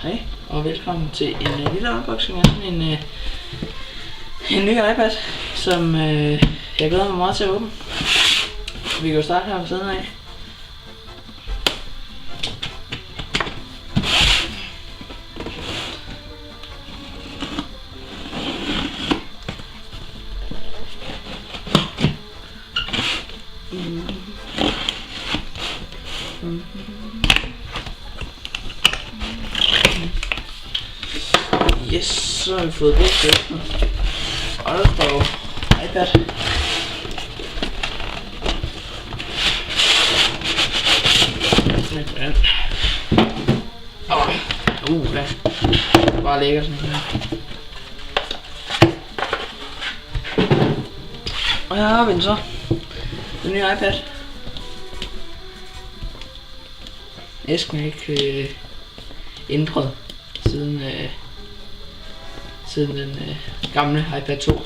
Hej og velkommen til en lille unboxing af en ny iPad, som jeg glæder mig meget til at åbne. Vi kan jo starte her ved siden af. Yes, så har vi fået det til. Og der står iPad. Ja. Bare lækker sådan her. Og her har vi den så. Den nye iPad. Æsken er ikke ændret siden den gamle iPad 2.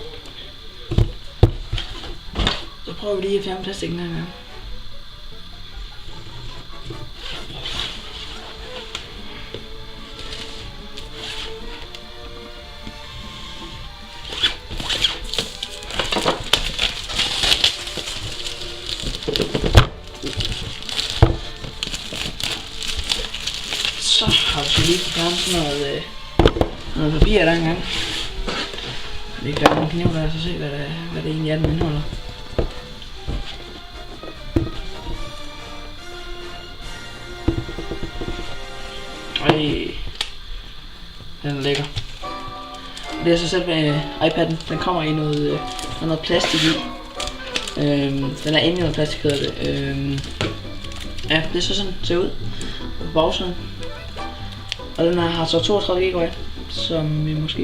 Så prøver vi lige at fjerne plastikken her gang. Så har vi så lige fjernet sådan noget papir der engang. Vi kan gøre en kniv der, så se hvad det egentlig er, den indeholder. Ej, den er lækker. Det er så selv med iPad'en, den kommer i noget plastik i. Den er inde i noget plastik, hedder det. Ja, det er så sådan, ser ud på bagsiden. Og den har så 32 GB, som vi måske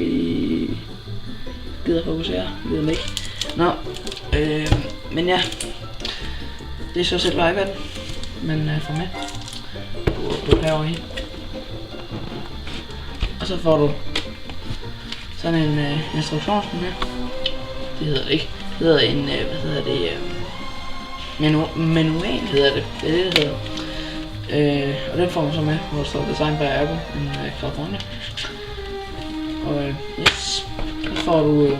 gider fokusere, ved jeg ikke. Nå, men ja, det er så selv iPad'en, men får med. Du herovre i. Og så får du sådan en instruktionsbog her. Det hedder det ikke. Det hedder en, manual hedder det. Det er det, det hedder. Og den får man så med, hvor der står Design by Apple in California. Og yes, så får du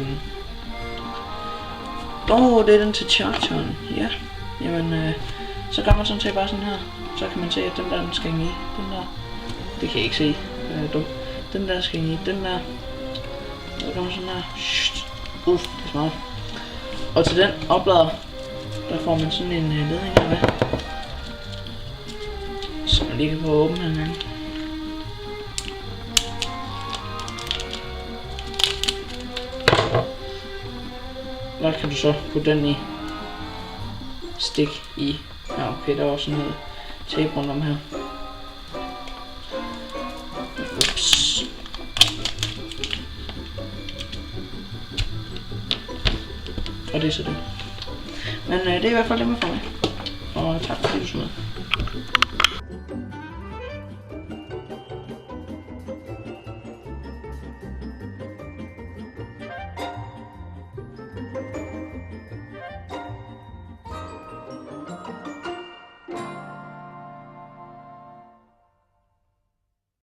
det er den til chargeren. Ja, jamen så gør man sådan set bare sådan her. Så kan man se at den der den skal hænge i. Den der, det kan jeg ikke se. Den der skal hænge i. Den der. Så gør man sådan her. Det er smart. Og til den oplader, der får man sådan en ledning her med. Så man lige kan få åbne den her. Der kan du så putte den i. Stik i. Ja, okay, der er også sådan noget tape rundt om her. Ups. Og det er så det. Men det er i hvert fald det med for mig. Og tak fordi du så med.